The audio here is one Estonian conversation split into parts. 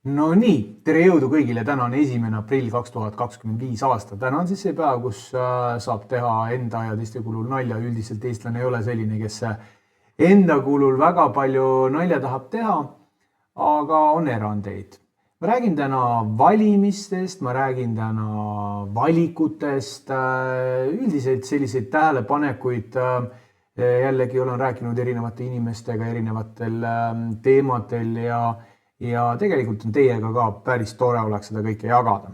No nii, tere jõudu kõigile, täna on 1. aprill 2025 aasta. Täna on siis see päev, kus saab teha enda ja teiste kulul nalja. Üldiselt eestlane ei ole selline, kes enda kulul väga palju nalja tahab teha, aga on erandeid. Ma räägin täna valimistest, ma räägin täna valikutest, üldiselt selliseid tähelepanekuid. Jällegi olen rääkinud erinevate inimestega erinevatel teemadel ja tegelikult on teiega ka päris tore oleks seda kõike jagada.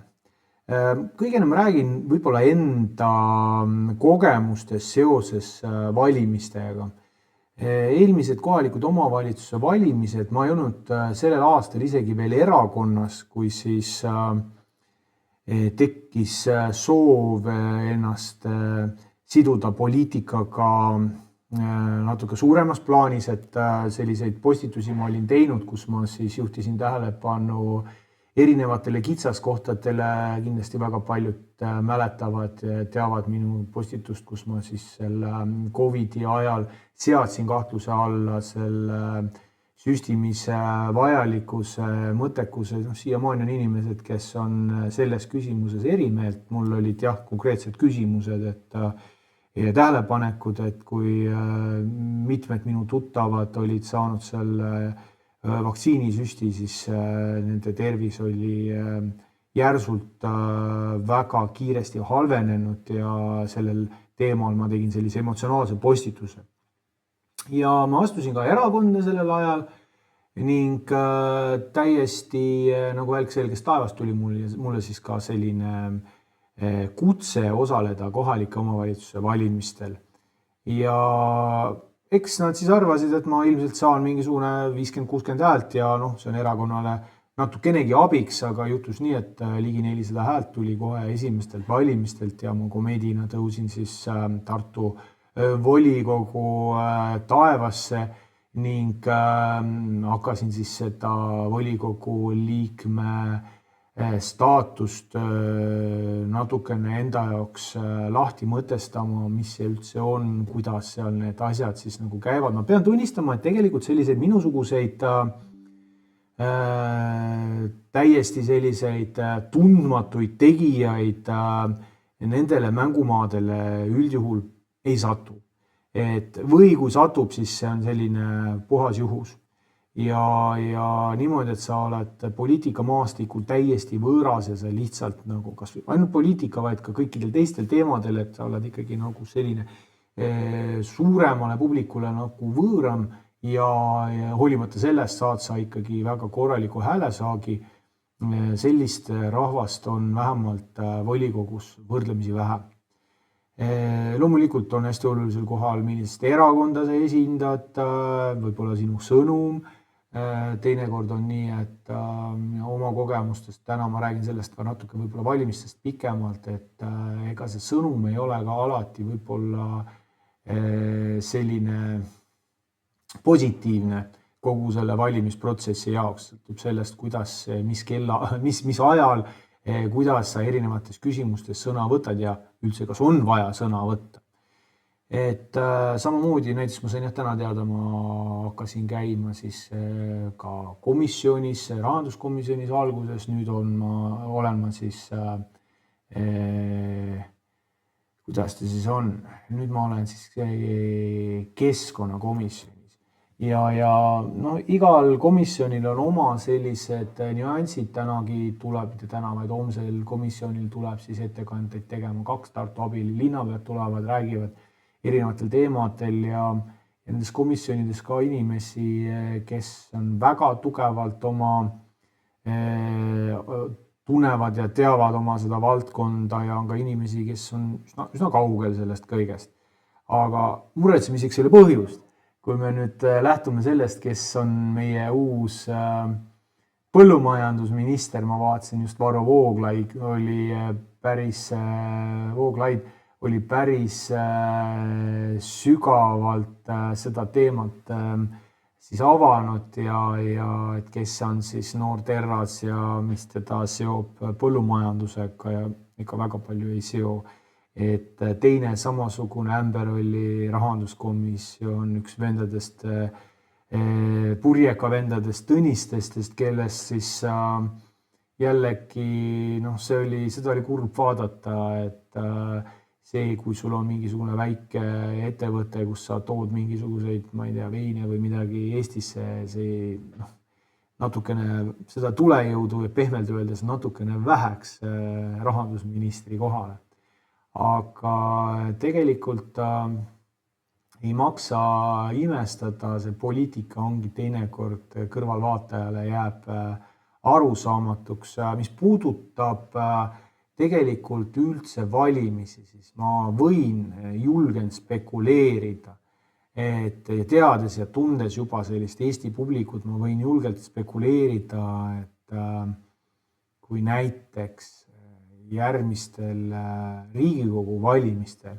Kõige enam räägin võib-olla enda kogemustest seoses valimistega. Eelmised kohalikud omavalitsuse valimised, ma ei olnud sellel aastal isegi veel erakonnas, kui siis tekkis soov ennast siduda poliitikaga natuke suuremas plaanis, et selliseid postitusi ma olin teinud, kus ma siis juhtisin tähelepanu erinevatele kitsaskohtadele. Kindlasti väga paljud mäletavad, teavad minu postitust, kus ma siis selle Covidi ajal seadsin kahtluse alla selle süstimise vajalikkuse, mõttekuse. Siiamaani on inimesed, kes on selles küsimuses erimeelt. Mul olid konkreetsed küsimused, ja tähelepanekud, et kui mitmed minu tuttavad olid saanud selle vaktsiinisüsti, siis nende tervis oli järsult väga kiiresti halvenenud ja sellel teemal ma tegin sellise emotsionaalse postituse. Ja ma astusin ka erakonda sellel ajal ning täiesti nagu välk selgest taevast tuli mulle siis ka selline kutse osaleda kohalike omavalitsuse valimistel. Ja eks nad siis arvasid, et ma ilmselt saan mingisugune 50-60 häält ja see on erakonnale natukenegi abiks, aga juhtus nii, et ligi 400 häält tuli kohe esimestelt valimistelt ja ma komeedina tõusin siis Tartu volikogu taevasse ning hakkasin siis seda volikogu liikme staatust natukene enda jaoks lahti mõtestama, mis see üldse on, kuidas seal need asjad siis nagu käivad. Ma pean tunnistama, et tegelikult selliseid minusuguseid täiesti selliseid tundmatuid tegijaid nendele mängumaadele üldjuhul ei satu. Või kui satub, siis see on selline puhas juhus. Ja niimoodi, et sa oled poliitikamaastikul täiesti võõras ja sa lihtsalt nagu kas ainult poliitika, vaid ka kõikidel teistel teemadel, et sa oled ikkagi nagu selline suuremale publikule nagu võõram ja hoolimata sellest saad sa ikkagi väga korraliku häälesaagi. Sellist rahvast on vähemalt volikogus võrdlemisi vähe. Loomulikult on hästi olulisel kohal, millisest erakonda sa esindad, võib-olla sinu sõnum. Teinekord on nii, et oma kogemustest, täna ma räägin sellest ka natuke võib-olla valimistest pikemalt, et ega see sõnum ei ole ka alati võib-olla selline positiivne kogu selle valimisprotsessi jaoks. Sõltub sellest, kuidas, mis ajal, kuidas sa erinevates küsimustes sõna võtad ja üldse kas on vaja sõna võtta. Samamoodi näiteks ma sain täna teada, ma hakkasin käima siis ka komisjonis, rahanduskomisjonis alguses, nüüd olen ma siis, kuidas ta siis on, nüüd ma olen siis keskkonnakomisjonis ja igal komisjonil on oma sellised nüansid, tänagi tuleb, vaid homsel komisjonil tuleb siis ettekandeid tegema 2 Tartu abilii linnapead tulevad, räägivad erinevatel teemadel ja nendes komisjonides ka inimesi, kes on väga tugevalt tunnevad ja teavad oma seda valdkonda ja on ka inimesi, kes on üsna kaugel sellest kõigest. Aga muretsemiseks ei ole põhjust. Kui me nüüd lähtume sellest, kes on meie uus põllumajandusminister, ma vaatasin just Varro Vooglaid oli päris sügavalt seda teemat siis avanud ja et kes on siis noor terras ja mis teda seob põllumajandusega ja ikka väga palju ei seo. Et teine samasugune ämber oli rahanduskomisjon, üks vendadest purjeka vendadest Tõnistestest, kellest siis jällegi, seda oli kurb vaadata, et see, kui sul on mingisugune väike ettevõte, kus sa tood mingisuguseid, ma ei tea, veine või midagi Eestisse, see natukene seda tulejõudu ja pehmelt öeldes natukene väheks rahandusministri kohale. Aga tegelikult ei maksa imestada, see poliitika ongi teinekord kõrvalvaatajale jääb arusaamatuks. Mis puudutab tegelikult üldse valimisi, siis ma julgen spekuleerida, et teades ja tundes juba sellist Eesti publikut, ma võin julgelt spekuleerida, et kui näiteks järgmistel Riigikogu valimistel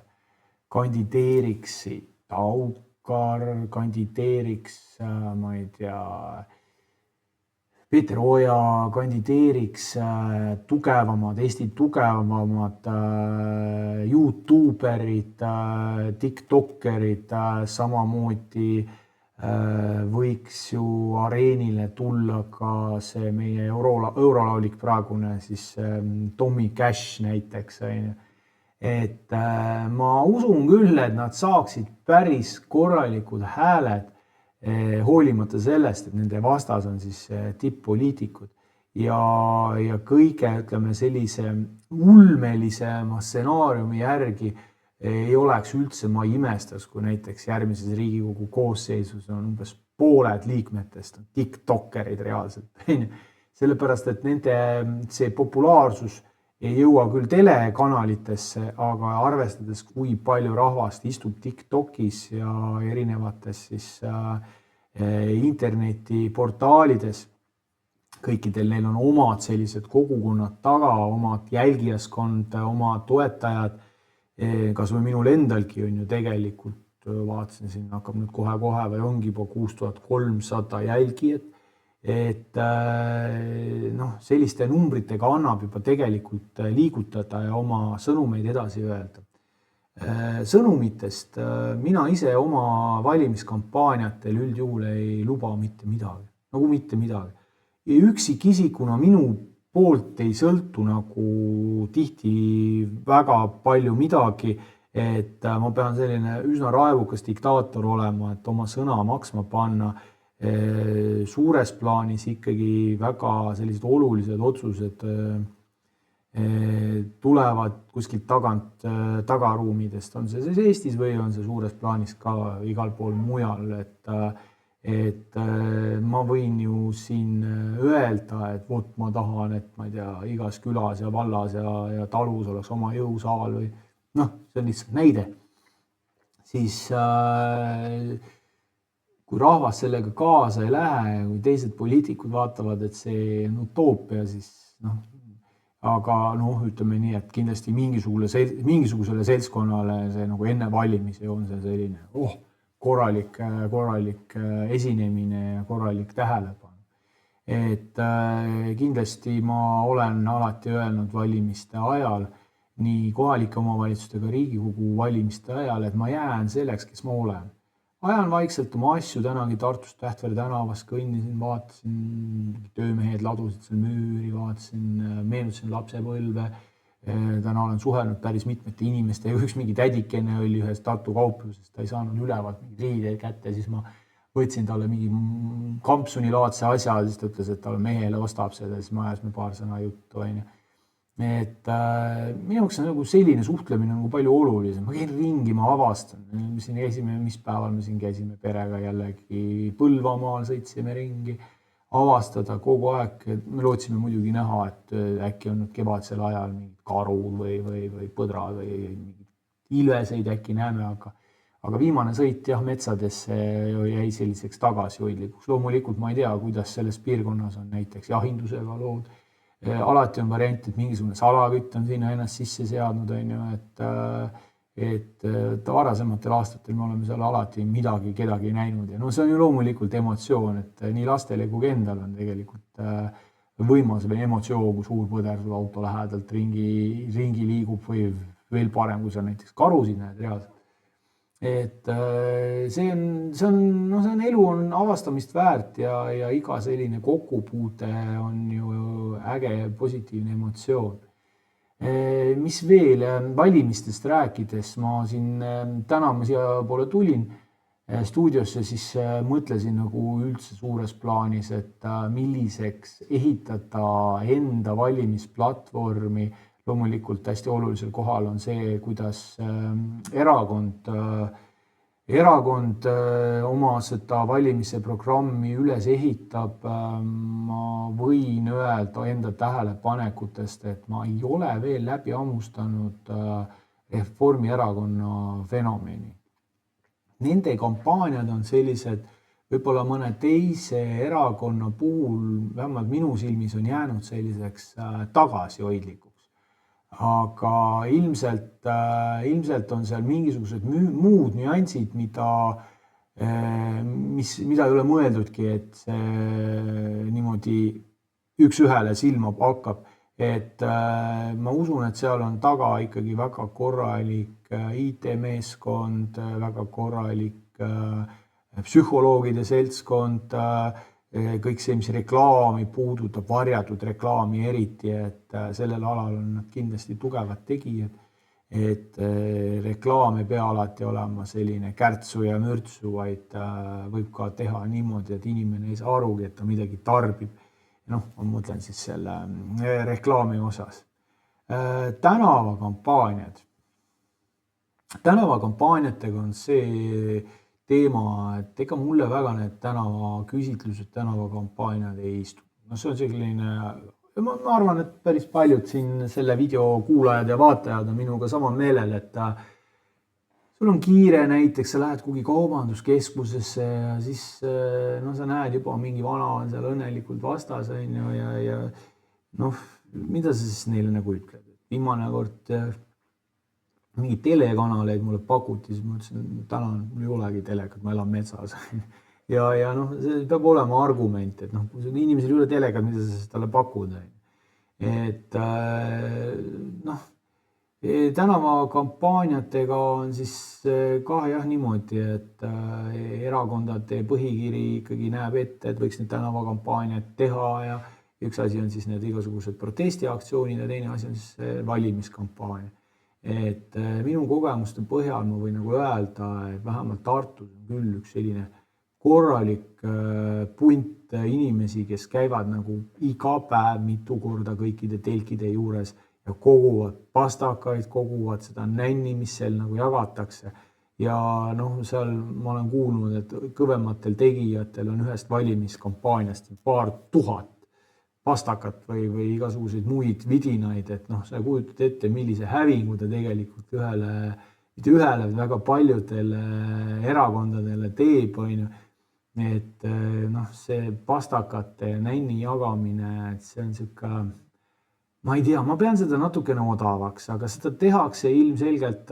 kandideeriksid Taukar, kandideeriks, ma ei tea, Peeter Oja, kandideeriks Eesti tugevamad YouTuberid, TikTokerid, samamoodi võiks ju areenile tulla ka see meie eurolaulik praegune siis Tommy Cash näiteks. Et ma usun küll, et nad saaksid päris korralikud hääled, hoolimata sellest, et nende vastas on siis tipp-poliitikud ja kõige, ütleme, sellise ulmelisema stsenaariumi järgi ei oleks üldse, ma imestaks, kui näiteks järgmises Riigikogu koosseisus on umbes pooled liikmetest on TikTokerid reaalselt. Sellepärast, et nende see populaarsus ei jõua küll telekanalitesse, aga arvestades, kui palju rahvast istub TikTokis ja erinevates siis internetiportaalides, kõikidel neil on omad sellised kogukonnad taga, omad jälgijaskond, omad toetajad, kas või minul endalgi on ju tegelikult, vaatasin siin, hakkab nüüd kohe-kohe või ongi juba 6300 jälgijat, et selliste numbritega annab juba tegelikult liigutada ja oma sõnumeid edasi öelda. Sõnumitest mina ise oma valimiskampaaniatel üldjuhul ei luba mitte midagi, nagu mitte midagi. Ja üksikisikuna minu poolt ei sõltu nagu tihti väga palju midagi, et ma pean selline üsna raevukas diktaator olema, et oma sõna maksma panna. Suures plaanis ikkagi väga sellised olulised otsused tulevad kuskilt tagaruumidest, on see siis Eestis või on see suures plaanis ka igal pool mujal, et ma võin ju siin öelda, et vot ma tahan, et ma ei tea, igas külas ja vallas ja talus oleks oma jõusaal või see on lihtsalt näide, siis kui rahvas sellega kaasa ei lähe, kui teised poliitikud vaatavad, et see on utoopia, siis aga ütleme nii, et kindlasti mingisugusele seltskonnale see nagu enne valimisi on see selline korralik esinemine ja korralik tähelepanu. Et kindlasti ma olen alati öelnud valimiste ajal, nii kohalike omavalitsustega Riigikogu valimiste ajal, et ma jään selleks, kes ma olen. Ajan vaikselt oma asju, tänagi Tartust Tähtvere tänavas kõnnisin, vaatasin, töömehed ladusid seal müüri, meenutasin lapsepõlve. Täna olen suhelnud päris mitmete inimestega, üks mingi tädikene oli ühes Tartu kaupluses, ta ei saanud ülevalt mingid riideid kätte, siis ma võtsin talle mingi kampsunilaadse asja, siis ta ütles, et talle mehele ostab seda, siis ma ajasime paar sõna juttu. Et minu jaoks on nagu selline suhtlemine nagu palju olulisem. Ma käin ringi, ma avastan. Siin käisime, mis päeval me siin käisime perega jällegi Põlvamaal, sõitsime ringi, avastada kogu aeg. Me lootsime muidugi näha, et äkki on kevadsel ajal mingid karud või põdrad või mingid ilveseid äkki näeme, aga viimane sõit metsadesse jäi selliseks tagasihoidlikuks. Loomulikult ma ei tea, kuidas selles piirkonnas on näiteks jahindusega lood. Alati on variant, et mingisugune salakütt on sinna ennast sisse seadnud, et varasematel aastatel me oleme seal alati kedagi näinud ja see on ju loomulikult emotsioon, et nii lastele kui endal on tegelikult võimas või emotsioon, kui suur põder sul auto lähedalt ringi liigub või veel parem, kui sa näiteks karusid näed reaalselt. et see on elu on avastamist väärt ja iga selline kokkupuute on ju äge positiivne emotsioon. Mis veel valimistest rääkides, ma siin täna ma siia poole tulin stuudiosse, siis mõtlesin nagu üldse suures plaanis, et milliseks ehitada enda valimisplatvormi. Loomulikult hästi olulisel kohal on see, kuidas erakond oma seda valimise programmi üles ehitab. Ma võin öelda enda tähelepanekutest, et ma ei ole veel läbi hammustanud Reformierakonna fenomeni. Nende kampaaniad on sellised, võib-olla mõne teise erakonna puhul, vähemalt minu silmis on jäänud selliseks tagasihoidlikuks. Aga ilmselt on seal mingisugused muud nüansid, mida ei ole mõeldudki, et see niimoodi üks-ühele silma hakkab. Et ma usun, et seal on taga ikkagi väga korralik IT-meeskond, väga korralik psühholoogide seltskond, kõik see, mis reklaami puudutab, varjatud reklaami eriti, et sellel alal on nad kindlasti tugevad tegijad, et reklaam ei pea alati olema selline kärtsu ja mürtsu, vaid võib ka teha niimoodi, et inimene ei saa arugi, et ta midagi tarbib. Noh, ma mõtlen siis selle reklaami osas. Tänavakampaaniatega on see teema, et ega mulle väga need tänavaküsitlused, tänavakampaaniad ei istu. No see on selline, ma arvan, et päris paljud siin selle video kuulajad ja vaatajad on minuga sama meelel, et sul on kiire näiteks, sa lähed kuhugi kaubanduskeskusesse ja siis sa näed juba mingi vana on seal õnnelikult vastas ja noh, mida sa siis neile nagu ütled? Viimane kord mingi telekanaleid mulle pakuti, siis ma ütlesin, tänan, mul ei olegi telekat, ma elan metsas. Ja see peab olema argument, et kui inimesel ei ole telekat, mida sa talle pakud. Et tänavakampaaniatega on siis ka jah niimoodi, et erakondade põhikiri ikkagi näeb ette, et võiks need tänavakampaaniad teha ja üks asi on siis need igasugused protestiaktsioonid ja teine asi on siis valimiskampaania. Et minu kogemuste põhjal ma võin nagu öelda, et vähemalt Tartus on küll üks selline korralik punt inimesi, kes käivad nagu iga päev mitu korda kõikide telkide juures ja koguvad pastakaid, koguvad seda nänni, mis seal nagu jagatakse. Ja seal ma olen kuulnud, et kõvematel tegijatel on ühest valimiskampaaniast paar tuhat pastakat või igasuguseid muid vidinaid, et sa kujutad ette, millise hävingu ta tegelikult mitte ühele, väga paljudele erakondadele teeb, et see pastakate nänni jagamine, et see on siuke, ma ei tea, ma pean seda natukene odavaks, aga seda tehakse ilmselgelt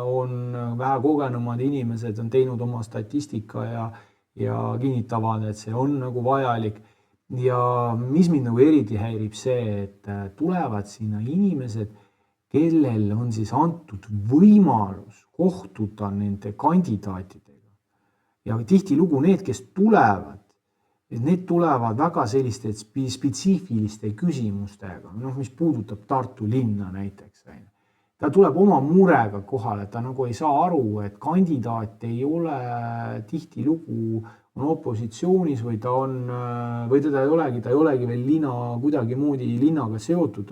on vähe kogenumad inimesed on teinud oma statistika ja kinnitavad, et see on nagu vajalik. Ja mis mind nagu eriti häirib see, et tulevad sinna inimesed, kellel on siis antud võimalus kohtuda nende kandidaatidega. Ja tihtilugu need, kes tulevad, need tulevad väga selliste spetsiifiliste küsimustega, mis puudutab Tartu linna näiteks. Ta tuleb oma murega kohale, ta nagu ei saa aru, et kandidaat ei ole tihtilugu on opositsioonis või teda ei olegi veel kuidagi moodi linnaga seotud.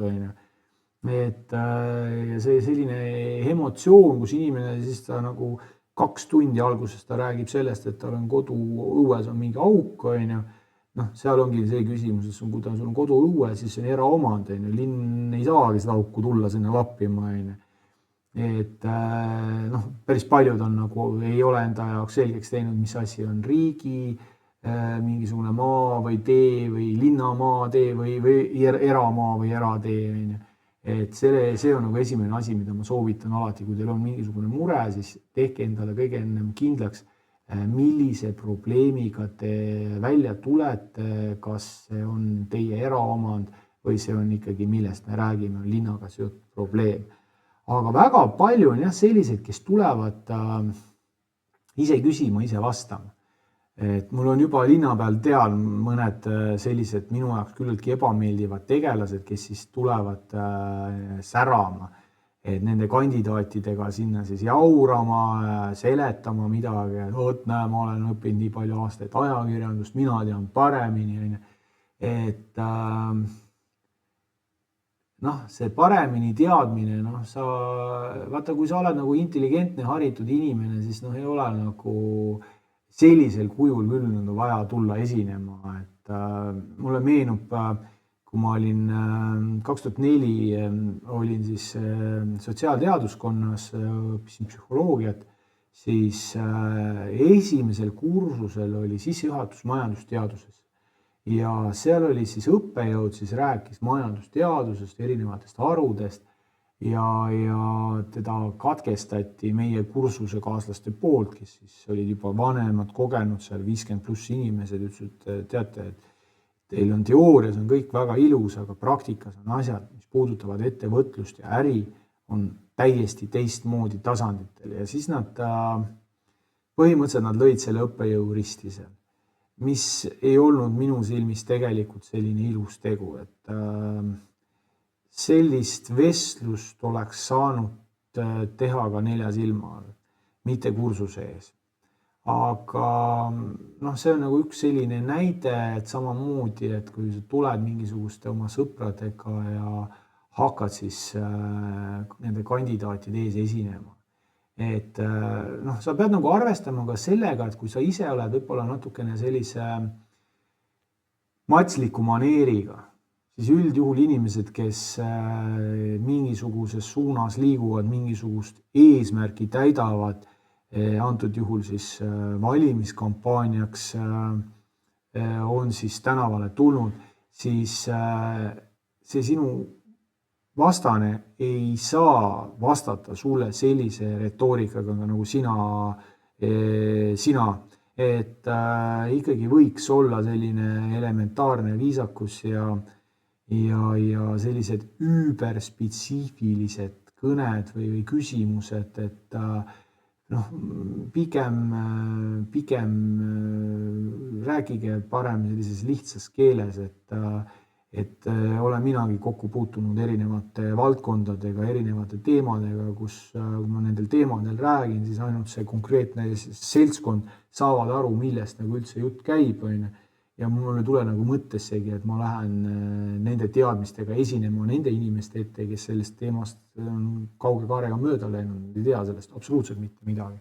Et see selline emotsioon, kus inimene siis ta nagu 2 tundi alguses ta räägib sellest, et tal on koduõues on mingi auk. Seal ongi see küsimus, et kui sul on koduõues, siis see on eraomand. Linn ei saagi seda auku tulla sinna lappima. Et päris paljud on nagu ei ole enda jaoks selgeks teinud, mis asi on riigi mingisugune maa või tee või linnamaa tee või eramaa või eratee. Et see on nagu esimene asi, mida ma soovitan alati, kui teil on mingisugune mure, siis tehke endale kõige ennem kindlaks, millise probleemiga te välja tulete, kas see on teie eraomand või see on ikkagi, millest me räägime, linnaga seotud probleem. Aga väga palju on jah sellised, kes tulevad ise küsima, ise vastama. Et mul on juba linna peal tean mõned sellised minu jaoks küllaltki ebameeldivad tegelased, kes siis tulevad särama, et nende kandidaatidega sinna siis jaurama, seletama midagi, et oot, näe, ma olen õppinud nii palju aastaid ajakirjandust, mina tean paremini, et see paremini teadmine, vaata, kui sa oled nagu intelligentne, haritud inimene, siis ei ole nagu sellisel kujul küll vaja tulla esinema, et mulle meenub, kui ma olin 2004, olin siis sotsiaalteaduskonnas, õppisin psühholoogiat, siis esimesel kursusel oli sissejuhatus majandusteaduses. Ja seal oli siis õppejõud, siis rääkis majandusteadusest, erinevatest harudest ja teda katkestati meie kursusekaaslaste poolt, kes siis olid juba vanemad, kogenud seal 50+ inimesed, ütlesid, et teate, et teil on teoorias on kõik väga ilus, aga praktikas on asjad, mis puudutavad ettevõtlust ja äri, on täiesti teistmoodi tasanditel ja siis põhimõtteliselt nad lõid selle õppejõu risti seal, mis ei olnud minu silmis tegelikult selline ilus tegu, et sellist vestlust oleks saanud teha ka 4 silma all, mitte kursuse ees. Aga see on nagu üks selline näide, et samamoodi, et kui sa tuled mingisuguste oma sõpradega ja hakkad siis nende kandidaatide ees esinema. Et sa pead nagu arvestama ka sellega, et kui sa ise oled võib-olla natukene sellise matsliku maneeriga, siis üldjuhul inimesed, kes mingisuguses suunas liiguvad, mingisugust eesmärki täidavad, antud juhul siis valimiskampaaniaks on siis tänavale tulnud, siis see sinu vastane ei saa vastata sulle sellise retoorikaga nagu sina, et ikkagi võiks olla selline elementaarne viisakus ja sellised üüberspetsiifilised kõned või küsimused, et pigem rääkige parem sellises lihtsas keeles, et olen minagi kokku puutunud erinevate valdkondadega, erinevate teemadega, kus kui ma nendel teemadel räägin, siis ainult see konkreetne seltskond saavad aru, millest nagu üldse jutt käib. Ja mulle tule nagu mõttessegi, et ma lähen nende teadmistega esinema nende inimeste ette, kes sellest teemast on kauge kaarega mööda läinud, ei tea sellest absoluutselt mitte midagi.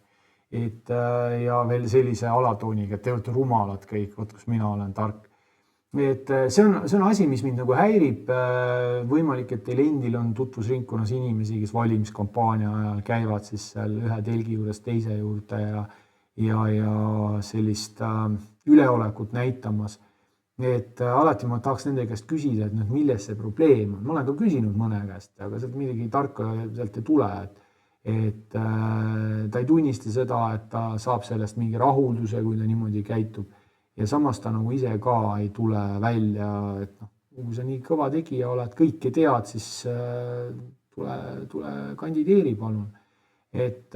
Ja veel sellise alatooniga, et te olete rumalad kõik, võt, kus mina olen tark. Et see on asi, mis mind nagu häirib. Võimalik, et teil endil on tutvusringkonnas inimesi, kes valimiskampaania ajal käivad siis seal ühe telgi juures teise juurde ja sellist üleolekut näitamas. Et alati ma tahaks nende käest küsida, et milles see probleem on. Ma olen ka küsinud mõne käest, aga sealt midagi tarka sealt ei tule. Et ta ei tunnista seda, et ta saab sellest mingi rahulduse, kui ta niimoodi käitub. Ja samas ta nagu ise ka ei tule välja, et kui sa nii kõva tegija oled, kõike tead, siis tule kandideeri palun. Et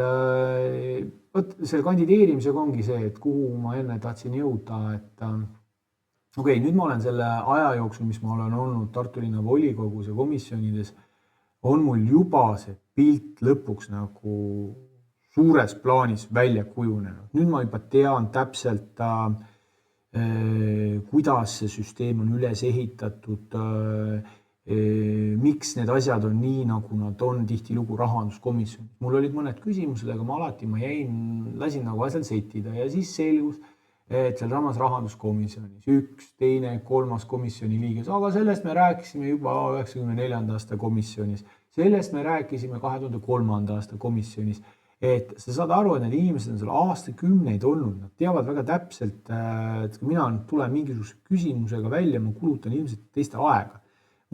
selle kandideerimisega ongi see, et kuhu ma enne tahtsin jõuda, et nüüd ma olen selle aja jooksul, mis ma olen olnud Tartu linna volikogus ja komisjonides, on mul juba see pilt lõpuks nagu suures plaanis välja kujunenud. Nüüd ma juba tean täpselt kuidas see süsteem on üles ehitatud, miks need asjad on nii, nagu nad on tihtilugu rahanduskomisjonis. Mul olid mõned küsimused, aga ma lasin nagu asjal settida ja siis selgus, et seal samas rahanduskomisjonis 1, 2, 3 komisjoni liiges, aga sellest me rääkisime juba 1994. aasta komisjonis, sellest me rääkisime 2003. aasta komisjonis. Et sa saad aru, et need inimesed on seal aastakümneid olnud, nad teavad väga täpselt, et kui mina tulen mingisuguse küsimusega välja, ma kulutan ilmselt teiste aega.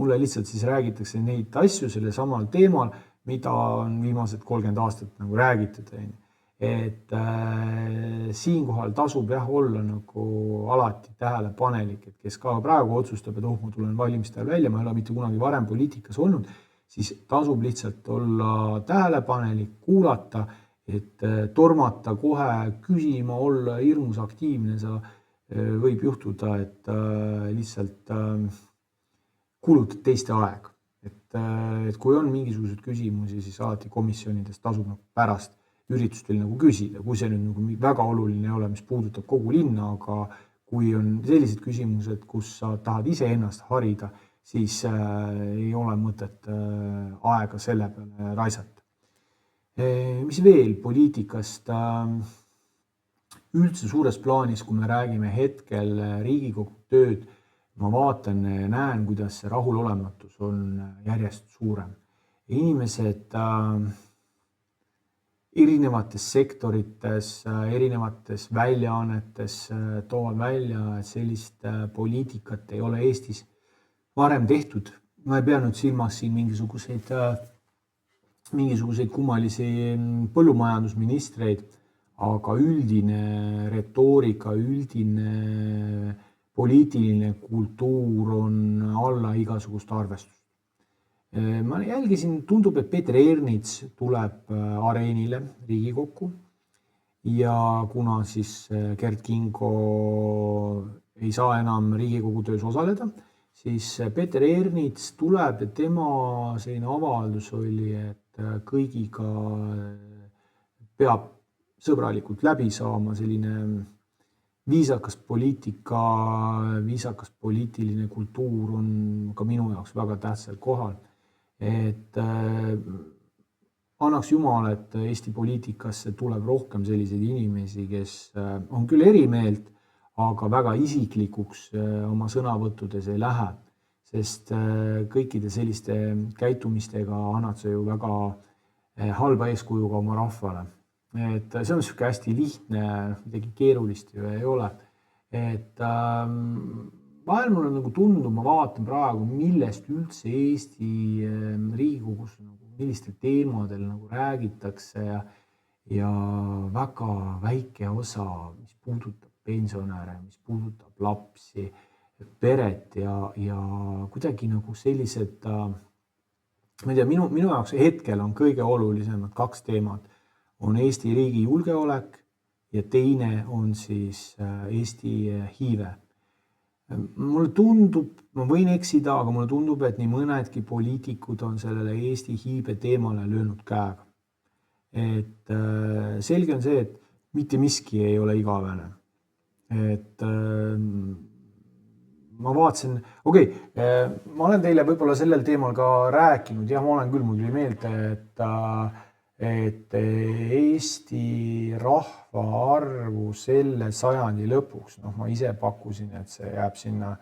Mulle lihtsalt siis räägitakse neid asju selle samal teemal, mida on viimased 30 aastat nagu räägitud. Et siinkohal tasub olla nagu alati tähelepanelik, et kes ka praegu otsustab, et ma tulen valimiste ajal välja, ma ei ole mitte kunagi varem poliitikas olnud, siis tasub lihtsalt olla tähelepanelik, kuulata et tormata kohe küsima, olla hirmus aktiivne, võib juhtuda, et lihtsalt kulutad teiste aega. Et kui on mingisuguseid küsimusi, siis alati komisjonides tasub pärast üritustel küsida, kui see nüüd väga oluline ei ole, mis puudutab kogu linna, aga kui on sellised küsimused, kus sa tahad ise ennast harida, siis ei ole mõtet aega selle peale raisata. Mis veel poliitikast üldse suures plaanis, kui me räägime hetkel Riigikogu tööd, ma vaatan ja näen, kuidas see rahulolematus on järjest suurem. Inimesed erinevates sektorites, erinevates väljaannetes toovad välja, et sellist poliitikat ei ole Eestis varem tehtud. Ma ei pea nüüd silmas siin mingisuguseid kummalisi põllumajandusministreid, aga üldine retoorika, üldine poliitiline kultuur on alla igasugust arvestust. Ma jälgisin, tundub, et Peeter Ernits tuleb areenile Riigikokku ja kuna siis Kert Kingo ei saa enam Riigikogu töös osaleda, siis Peeter Ernits tuleb ja tema selline avaldus oli, et kõigiga peab sõbralikult läbi saama, selline viisakas poliitika, viisakas poliitiline kultuur on ka minu jaoks väga tähtsal kohal. Et annaks Jumal, et Eesti poliitikasse tuleb rohkem selliseid inimesi, kes on küll erimeelt, aga väga isiklikuks oma sõnavõttudes ei lähe, sest kõikide selliste käitumistega annad sa ju väga halba eeskujuga oma rahvale. Et see on selline hästi lihtne, midagi keerulist ju ei ole. Et vahel mulle tundub, ma vaatan praegu, millest üldse Eesti Riigikogus, millistel teemadel räägitakse ja väga väike osa, mis puudutab pensionäre, mis puudutab lapsi, peret ja kuidagi sellised, ma ei tea, minu jaoks hetkel on kõige olulisemad 2 teemat. On Eesti riigi julgeolek ja teine on siis Eesti hiive. Mulle tundub, ma võin eksida, aga mulle tundub, et nii mõnedki poliitikud on sellele Eesti hiive teemale löönud käega. Et selge on see, et mitte miski ei ole igavene. Et ma vaatasin, ma olen teile võib-olla sellel teemal ka rääkinud, jah, ma olen küll, mul tuli meelde, et Eesti rahvaarvu selle sajandi lõpuks, ma ise pakkusin, et see jääb sinna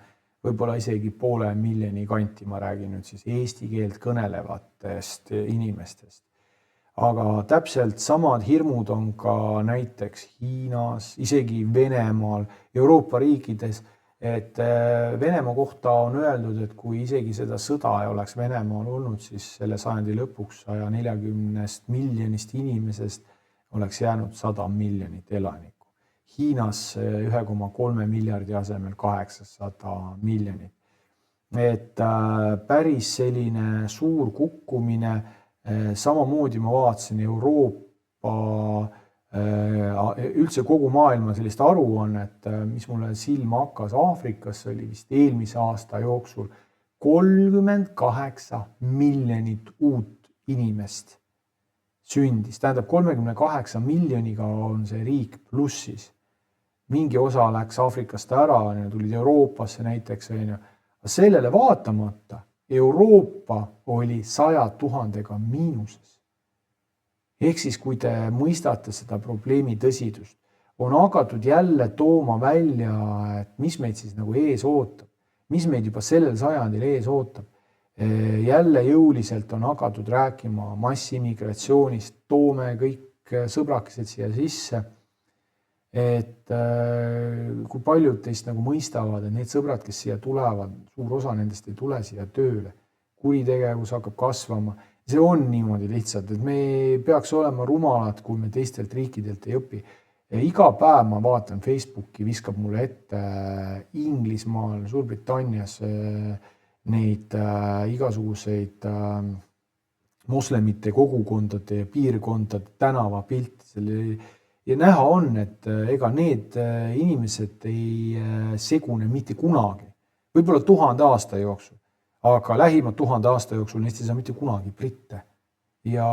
võib-olla isegi 500 000 kanti, ma räägin nüüd siis eesti keelt kõnelevatest inimestest. Aga täpselt samad hirmud on ka näiteks Hiinas, isegi Venemaal, Euroopa riikides, et Venemaa kohta on öeldud, et kui isegi seda sõda ei oleks Venemaal olnud, siis selle sajandi lõpuks 140 miljonist inimesest oleks jäänud 100 miljonit elanikku. Hiinas 1,3 miljardi asemel 800 miljonit. Et päris selline suur kukkumine, samamoodi ma vaatasin Euroopa üldse kogu maailma sellist aruannet, mis mulle silma hakkas Aafrikas, oli vist eelmise aasta jooksul 38 miljonit uut inimest sündis. Tähendab, 38 miljoniga on see riik plussis. Mingi osa läks Aafrikast ära, tulid Euroopasse näiteks. Sellele vaatamata Euroopa oli 100 000-ga miinuses. Ehk siis, kui te mõistate seda probleemi tõsidust, on hakatud jälle tooma välja, et mis meid siis ees ootab, mis meid juba sellel sajandil ees ootab. Jälle jõuliselt on hakatud rääkima massiimmigratsioonist, toome kõik sõbrakesed siia sisse. Et kui paljud teist mõistavad, et need sõbrad, kes siia tulevad, suur osa nendest ei tule siia tööle, kuritegevus hakkab kasvama. See on niimoodi lihtsalt, et me ei peaks olema rumalad, kui me teistelt riikidelt ei õpi. Iga päev ma vaatan Facebooki, viskab mulle ette Inglismaal, Suurbritannias neid igasuguseid moslemite kogukondade ja piirkondade tänavapilti. Ja näha on, et ega need inimesed ei segune mitte kunagi. Võib-olla 1000 aasta jooksul, aga lähima 1000 aasta jooksul neist ei saa mitte kunagi britte. Ja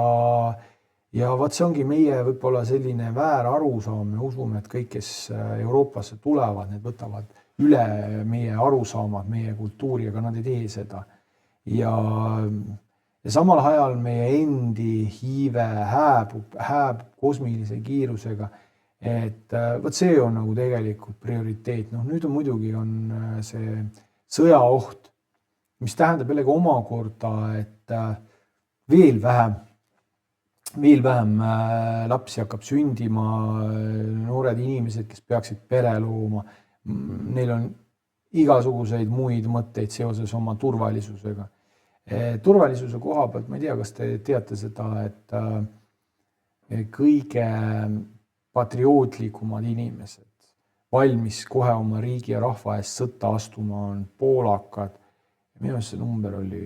vaat see ongi meie võib-olla selline väär arusaam. Me usume, et kõik, kes Euroopasse tulevad, need võtavad üle meie arusaamad, meie kultuuri, aga nad ei tee seda. Ja samal ajal meie endi hiive hääb kosmilise kiirusega, et võt see on nagu tegelikult prioriteet. Nüüd on muidugi on see sõjaoht, mis tähendab jällegi omakorda, et veel vähem lapsi hakkab sündima, noored inimesed, kes peaksid pere looma, neil on igasuguseid muid mõtteid seoses oma turvalisusega. Turvalisuse koha pealt, ma ei tea, kas te teate seda, et kõige patriootlikumad inimesed valmis kohe oma riigi ja rahva eest sõtta astuma on poolakad. Minu arust see number oli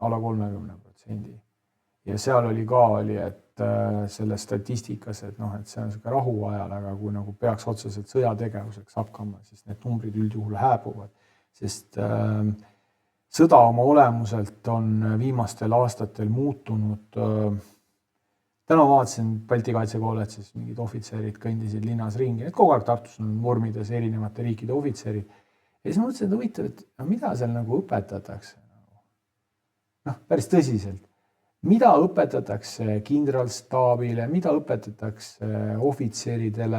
alla 30%. Ja seal oli ka, et selles statistikas, et see on selline rahuajal, aga kui nagu peaks otseselt sõjategevuseks hakkama, siis need numbrid üldjuhul hääbuvad, sest sõda oma olemuselt on viimastel aastatel muutunud. Täna vaatasin Balti kaitsekolledžis mingid ohvitserid kõndisid linnas ringi, et kogu aeg Tartus on vormides erinevate riikide ohvitserid. Ja siis mõtlesin, et huvitav, et mida seal nagu õpetatakse? Päris tõsiselt. Mida õpetatakse kindralstaabile, mida õpetatakse ohvitseridele,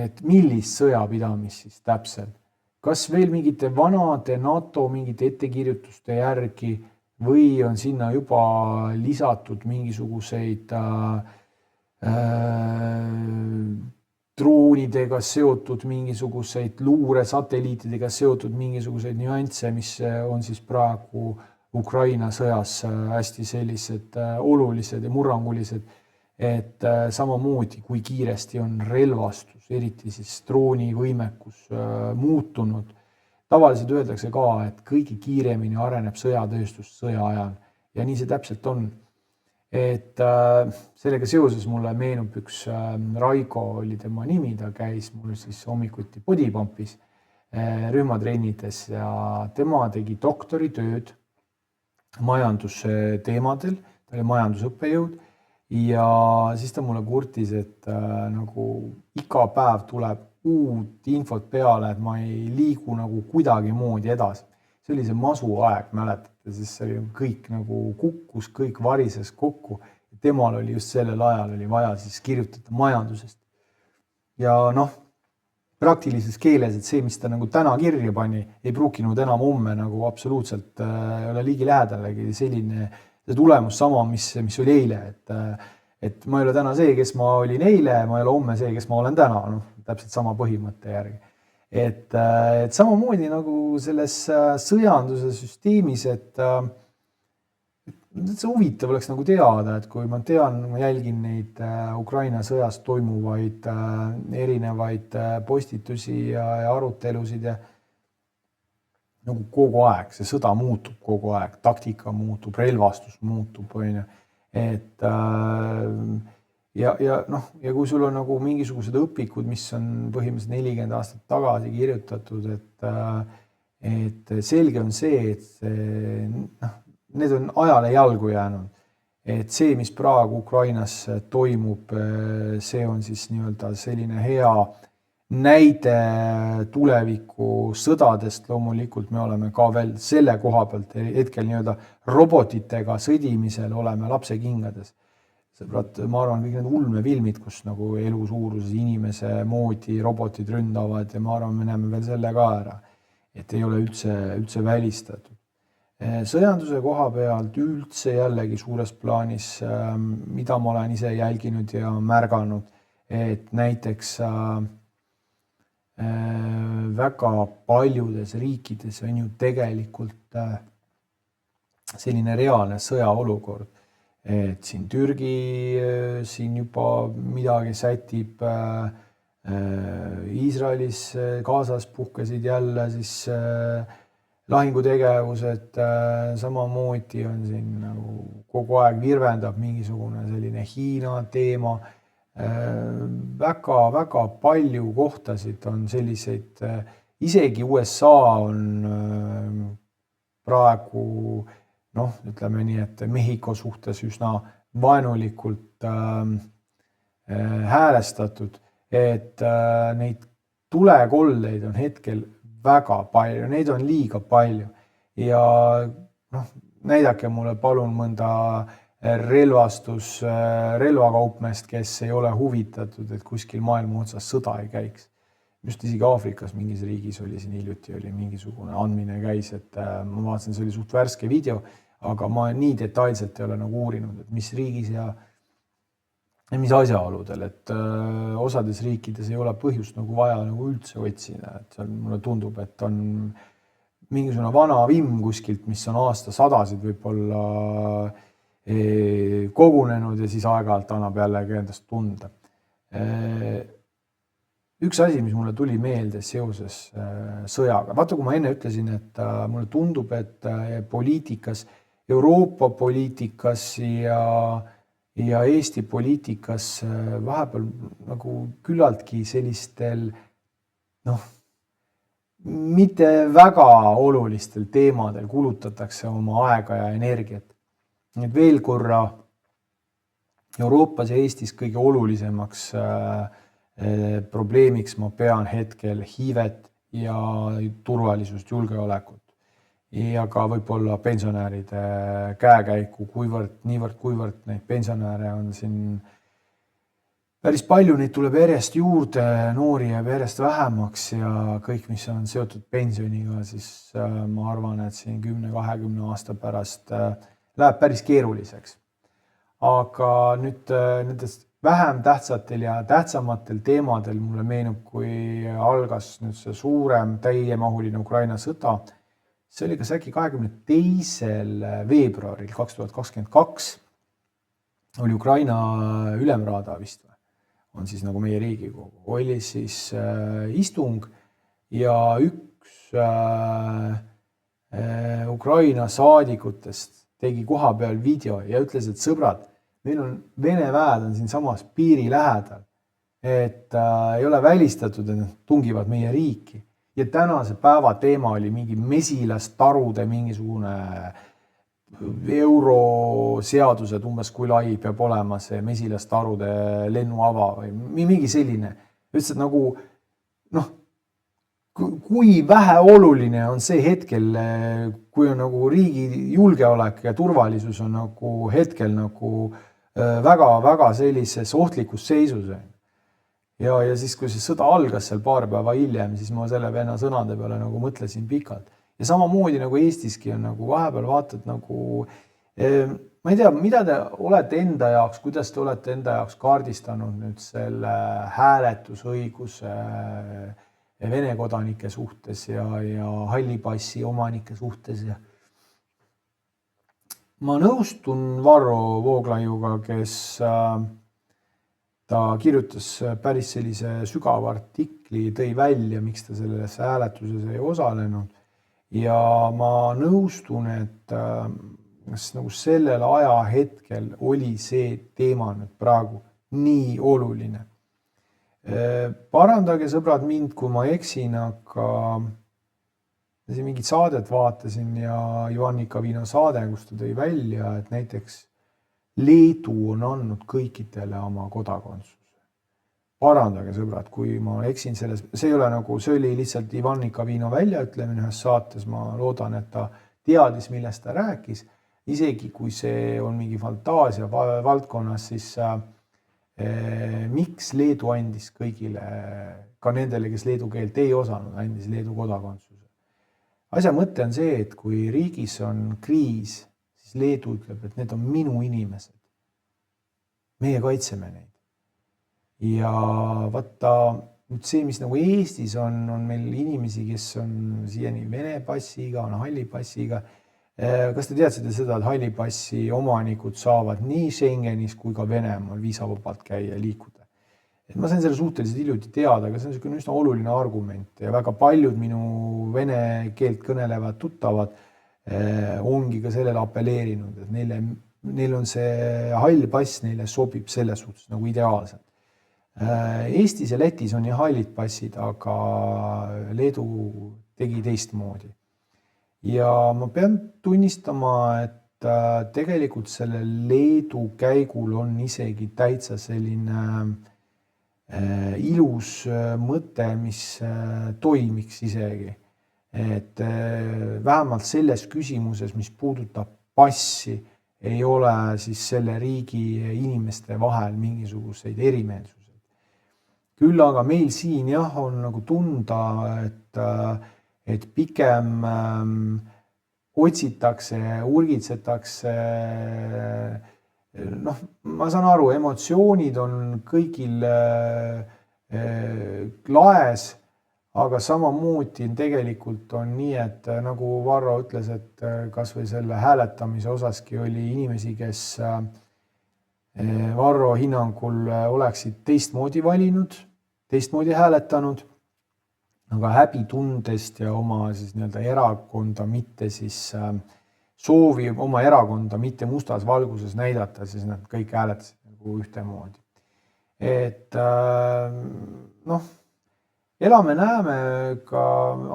et millist sõjapidamist siis täpselt? Kas veel mingite vanade NATO mingite ettekirjutuste järgi või on sinna juba lisatud mingisuguseid droonidega seotud mingisuguseid luuresatelliitidega seotud mingisuguseid nüansse, mis on siis praegu Ukraina sõjas hästi sellised olulised ja murrangulised, et samamoodi kui kiiresti on relvastus, eriti siis droonivõimekus muutunud. Tavaliselt öeldakse ka, et kõige kiiremini areneb sõjatööstus sõja ajal ja nii see täpselt on. Et sellega seoses mulle meenub üks Raigo oli tema nimi, ta käis mul siis hommikuti bodypumpis rühmatrennides ja tema tegi doktoritööd majandusteemadel, ta oli majandusõppejõud ja siis ta mulle kurtis, et nagu iga päev tuleb uut infot peale, et ma ei liigu nagu kuidagi moodi edasi. See oli see masuaeg, mäletate, siis see oli kõik nagu kukkus, kõik varises kokku. Temal oli just sellel ajal oli vaja siis kirjutada majandusest. Ja praktilises keeles, et see, mis ta nagu täna kirja pani, ei pruukinud enam homme nagu absoluutselt ole ligi lähedalegi selline tulemus sama, mis oli eile. Et ma ei ole täna see, kes ma olin eile, ma ei ole homme see, kes ma olen täna, täpselt sama põhimõtte järgi. Et samamoodi nagu selles sõjanduse süsteemis, et see huvitav oleks nagu teada, et kui ma tean, ma jälgin neid Ukraina sõjas toimuvaid erinevaid postitusi ja arutelusid ja nagu kogu aeg, see sõda muutub kogu aeg, taktika muutub, relvastus muutub, et ja kui sul on nagu mingisugused õpikud, mis on põhimõtteliselt 40 aastat tagasi kirjutatud, et selge on see, et need on ajale jalgu jäänud. Et see, mis praegu Ukrainas toimub, see on siis nii-öelda selline hea näide tuleviku sõdadest. Loomulikult me oleme ka veel selle koha pealt hetkel nii-öelda robotitega sõdimisel oleme lapsekingades. Sõbrad, ma arvan, kõik need ulmefilmid, kus nagu elu suuruses inimese moodi robotid ründavad ja ma arvan, me näeme veel selle ka ära, et ei ole üldse välistatud. Sõjanduse koha pealt üldse jällegi suures plaanis, mida ma olen ise jälginud ja märganud, et näiteks väga paljudes riikides on ju tegelikult selline reaalne sõjaolukord. Et siin Türgi siin juba midagi sätib, Iisraelis Gazas puhkesid jälle siis lahingutegevused samamoodi on siin nagu kogu aeg virvendab mingisugune selline Hiina teema. Väga palju kohtasid on selliseid, isegi USA on praegu ütleme nii, et Mehhiko suhtes üsna vaenulikult häälestatud, et neid tulekolleid on hetkel väga palju, neid on liiga palju ja näidake mulle palun mõnda relvakaupmeest, kes ei ole huvitatud, et kuskil maailma otsas sõda ei käiks. Just isegi Aafrikas mingis riigis oli siin hiljuti oli mingisugune andmine käis, et ma vaatasin, see oli suht värske video, aga ma nii detailselt ei ole nagu uurinud, et mis riigis ja mis asjaoludel, et osades riikides ei ole põhjust nagu vaja nagu üldse otsida, et mulle tundub, et on mingisugune vana vimm kuskilt, mis on aastasadasid võib-olla kogunenud ja siis aeg-ajalt annab jällegi endast tunda. Üks asi, mis mulle tuli meelde seoses sõjaga. Vaata, kui ma enne ütlesin, et mulle tundub, et poliitikas, Euroopa poliitikas ja Eesti poliitikas vahepeal nagu küllaltki sellistel mitte väga olulistel teemadel kulutatakse oma aega ja energiat. Nüüd veel korra Euroopas ja Eestis kõige olulisemaks probleemiks ma pean hetkel hiivet ja turvalisust, julgeolekut ja ka võib-olla pensionäride käekäiku, kuivõrd neid pensionäre on siin päris palju, neid tuleb järjest juurde, noori jääb järjest vähemaks ja kõik, mis on seotud pensioniga, siis ma arvan, et siin 10-20 aasta pärast läheb päris keeruliseks. Aga nüüd nendest vähem tähtsatel ja tähtsamatel teemadel mulle meenub, kui algas nüüd see suurem täiemahuline Ukraina sõda. See oli kas äkki 22. veebruaril 2022 oli Ukraina ülemraada vist on siis nagu meie Riigikogu. Oli siis istung ja üks Ukraina saadikutest tegi koha peal video ja ütles, et sõbrad, meil on Vene väed on siin samas piiri lähedal, et ei ole välistatud, et nad tungivad meie riiki. Ja tänase päeva teema oli mingi mesilastarude mingisugune euroseadused umbes kui lai peab olema see mesilastarude lennuava või mingi selline. Ütles, et nagu, kui vähe oluline on see hetkel, kui on nagu riigi julgeolek ja turvalisus on nagu hetkel nagu väga sellises ohtlikus seisus. Ja siis, kui see sõda algas seal paar päeva hiljem, siis ma selle venna sõnade peale nagu mõtlesin pikalt. Ja samamoodi nagu Eestiski on nagu vahepeal vaatad nagu, ma ei tea, mida te olete enda jaoks, kuidas te olete enda jaoks kaardistanud nüüd selle hääletusõiguse Vene kodanike suhtes ja hallipassi omanike suhtes. Ma nõustun Varro Vooglaiuga, kes ta kirjutas päris sellise sügava artikli, tõi välja, miks ta selles hääletuses ei osalenud. Ja ma nõustun, et nagu sellel ajahetkel oli see teema nüüd praegu nii oluline. Parandage sõbrad mind, kui ma eksin, aga mingit saadet vaatasin ja Ivannika Viino saade, kus ta tõi välja, et näiteks Leedu on andnud kõikidele oma kodakondsuse. Parandage sõbrad, kui ma eksin selles, see ei ole nagu, see oli lihtsalt Ivannika Viino väljaütlemine ühes saates, ma loodan, et ta teadis, millest ta rääkis, isegi kui see on mingi fantaasia valdkonnas, siis miks Leedu andis kõigile, ka nendele, kes leedu keelt ei osanud, andis Leedu kodakondsuse. Asja mõte on see, et kui riigis on kriis, siis Leedu ütleb, et need on minu inimesed. Meie kaitseme neid. Ja vaata, nüüd see, mis nagu Eestis on meil inimesi, kes on siiani Vene passiga, on halli passiga. Kas te teadsite seda, et hallipassi omanikud saavad nii Schengenis kui ka Venemaal viisavabalt käia ja liikuda? Et ma sain selle suhteliselt hiljuti teada, aga see on niisugune üsna oluline argument ja väga paljud minu vene keelt kõnelevad tuttavad ongi ka sellele apelleerinud, et neil on see hall pass, neile sobib selles suhtes nagu ideaalselt. Eestis ja Lätis on nii hallid passid, aga Leedu tegi teistmoodi. Ja ma pean tunnistama, et tegelikult selle Leedu käigul on isegi täitsa selline ilus mõte, mis toimiks isegi. Et vähemalt selles küsimuses, mis puudutab passi, ei ole siis selle riigi inimeste vahel mingisuguseid erimeelsuseid. Küll aga meil siin jah, on nagu tunda, et pigem otsitakse, urgitsetakse, ma saan aru, emotsioonid on kõigil laes, aga samamoodi tegelikult on nii, et nagu Varro ütles, et kas või selle hääletamise osaski oli inimesi, kes Varro hinnangul oleksid teistmoodi valinud, teistmoodi hääletanud, aga häbitundest ja oma siis nii-öelda erakonda mitte siis soovi oma erakonda mitte mustas valguses näidata, siis nad kõik hääletasid nagu ühtemoodi. Et elame-näeme ka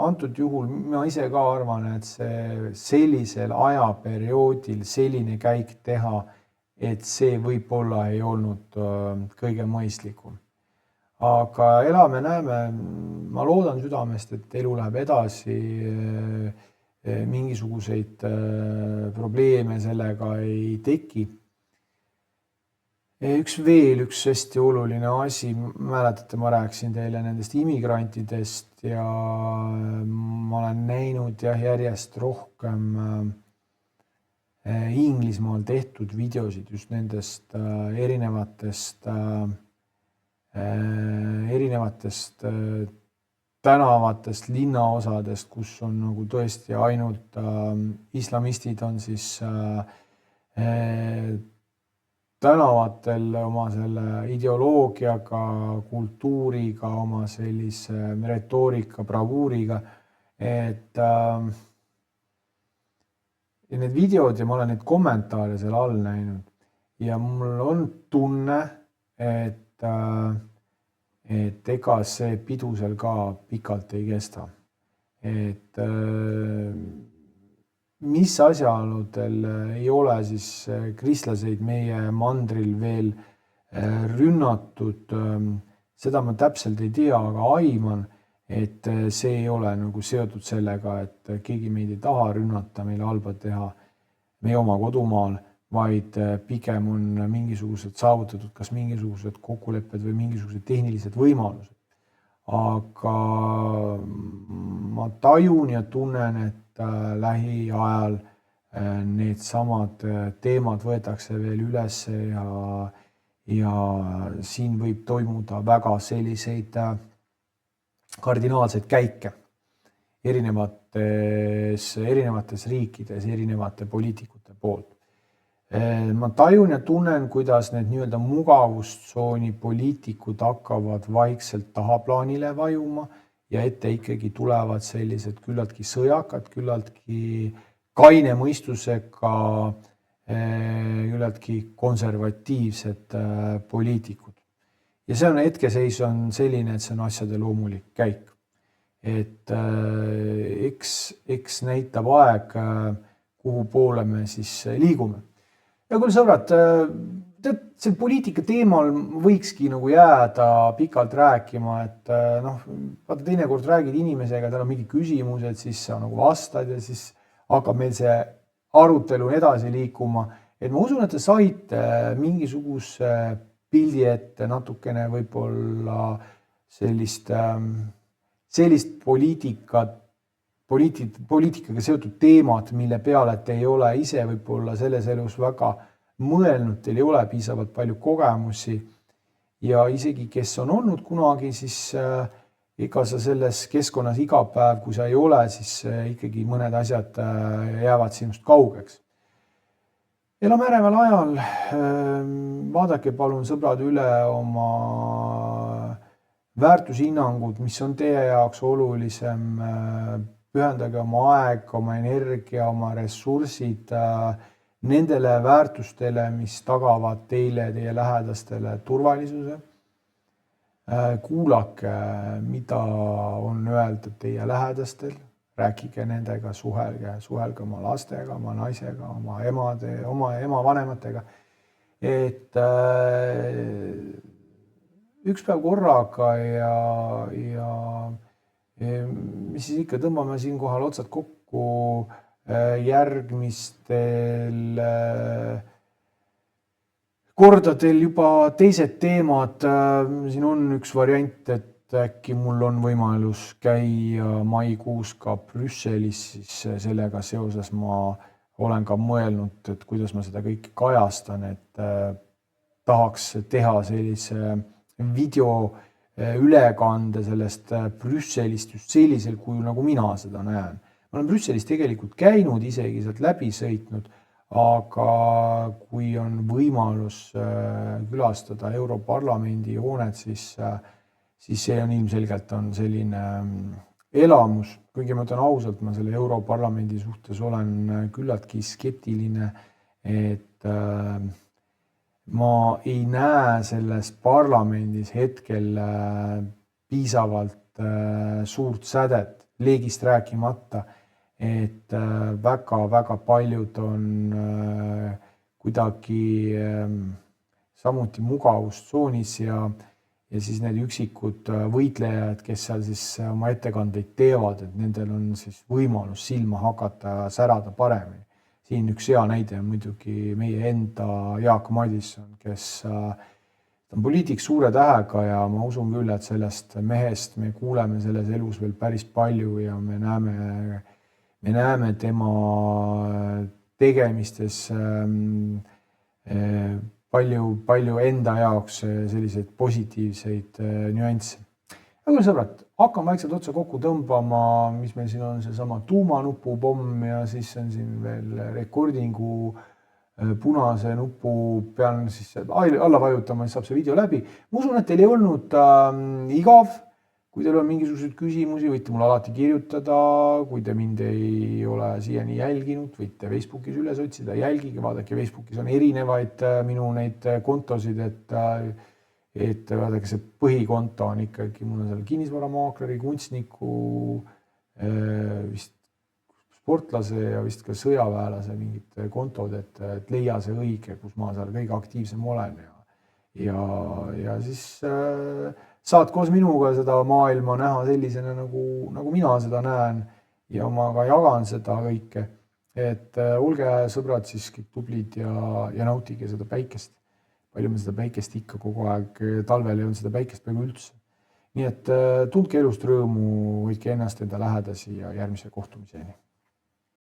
antud juhul, ma ise ka arvan, et see sellisel ajaperioodil selline käik teha, et see võib-olla ei olnud kõige mõistlikum. Aga elame-näeme, ma loodan südamest, et elu läheb edasi, mingisuguseid probleeme sellega ei teki. Üks hästi oluline asi, mäletate, ma rääkisin teile nendest immigrantidest ja ma olen näinud järjest rohkem Inglismaal tehtud videosid just nendest erinevatest tänavatest, linnaosadest, kus on nagu tõesti ainult islamistid on siis tänavatel oma selle ideoloogiaga, kultuuriga, oma sellise retoorika, bravuuriga, et ja need videod ja ma olen neid kommentaare seal all näinud ja mul on tunne, et ega see pidu seal ka pikalt ei kesta. Et mis asjaoludel ei ole siis kristlaseid meie mandril veel rünnatud, seda ma täpselt ei tea, aga aiman, et see ei ole nagu seotud sellega, et keegi meid ei taha rünnata, meile halba teha meie oma kodumaal, vaid pigem on mingisugused saavutatud, kas mingisugused kokkulepped või mingisugused tehnilised võimalused. Aga ma tajun ja tunnen, et lähiajal need samad teemad võetakse veel üles ja siin võib toimuda väga selliseid kardinaalseid käike erinevates riikides, erinevate poliitikute poolt. Ma tajun ja tunnen, kuidas need nii-öelda mugavustsooni poliitikud hakkavad vaikselt tahaplaanile vajuma ja ette ikkagi tulevad sellised küllaltki sõjakad, küllaltki kaine mõistusega, küllaltki konservatiivsed poliitikud. Ja see on hetkeseis on selline, et see on asjade loomulik käik. Et eks näitab aeg, kuhu poole me siis liigume. Ja küll sõbrad, see poliitika teemal võikski nagu jääda pikalt rääkima, et vaata teinekord räägid inimesega, tal on mingi küsimused, siis sa nagu vastad ja siis hakkab meil see arutelu edasi liikuma. Et ma usun, et te saite mingisuguse pildi ette natukene võib-olla sellist poliitikaga seotud teemad, mille peale te ei ole ise võib-olla selles elus väga mõelnud, teil ei ole piisavalt palju kogemusi ja isegi kes on olnud kunagi, siis ega sa selles keskkonnas iga päev, kui sa ei ole, siis ikkagi mõned asjad jäävad sinust kaugeks. elame äreval ajal. Vaadake palun sõbrad üle oma väärtushinnangud, mis on teie jaoks olulisem. Pühendage oma aeg, oma energia, oma ressursid nendele väärtustele, mis tagavad teile ja teie lähedastele turvalisuse. Kuulake, mida on öelda teie lähedastel. Rääkige nendega, suhelge oma lastega, oma naisega, oma ema vanematega. Et üks päev korraga ja mis siis ikka, tõmbame siinkohal otsad kokku järgmistel kordadel juba teised teemad. Siin on üks variant, et äkki mul on võimalus käia maikuus ka Brüsselis, siis sellega seoses ma olen ka mõelnud, et kuidas ma seda kõike kajastan, et tahaks teha sellise video ülekande sellest Brüsselist just sellisel kujul, nagu mina seda näen. Ma olen Brüsselis tegelikult käinud, isegi sealt läbi sõitnud, aga kui on võimalus külastada Europarlamendi hoonet, siis see on ilmselgelt on selline elamus. Kuigi ma ütlen ausalt, ma selle Europarlamendi suhtes olen küllaltki skeptiline, et ma ei näe selles parlamendis hetkel piisavalt suurt sädet, leegist rääkimata, et väga paljud on kuidagi samuti mugavustsoonis ja siis need üksikud võitlejad, kes seal siis oma ettekandeid teevad, et nendel on siis võimalus silma hakata ja särada paremini. Siin üks hea näide on muidugi meie enda Jaak Madisson, kes on poliitik suure tähega ja ma usun küll, et sellest mehest me kuuleme selles elus veel päris palju ja me näeme tema tegemistes palju enda jaoks selliseid positiivseid nüansse. Aga sõbrad, hakkame vaikselt otsa kokku tõmbama, mis meil siin on seesama tuumanupupomm ja siis on siin veel recordingu punase nupu peal siis alla vajutama, siis saab see video läbi. Ma usun, et teil ei olnud igav. Kui teil on mingisuguseid küsimusi, võite mulle alati kirjutada. Kui te mind ei ole siiani jälginud, võite Facebookis üles otsida, jälgige, vaadake, Facebookis on erinevaid minu neid kontosid, et vaadake, see põhikonto on ikkagi, mul on seal kinnisvaramaakleri, kunstniku, vist sportlase ja vist ka sõjaväelase mingid kontod, et leia see õige, kus ma seal kõige aktiivsem olen ja siis saad koos minuga seda maailma näha sellisena, nagu mina seda näen ja ma ka jagan seda kõike. Et olge sõbrad siis kõik tublid ja nautige seda päikest. Palju me seda päikest ikka kogu aeg, talvel ei olnud seda päikest peaaegu üldse. Nii et tundke elust rõõmu, hoidke ennast enda lähedasi ja järgmise kohtumiseni.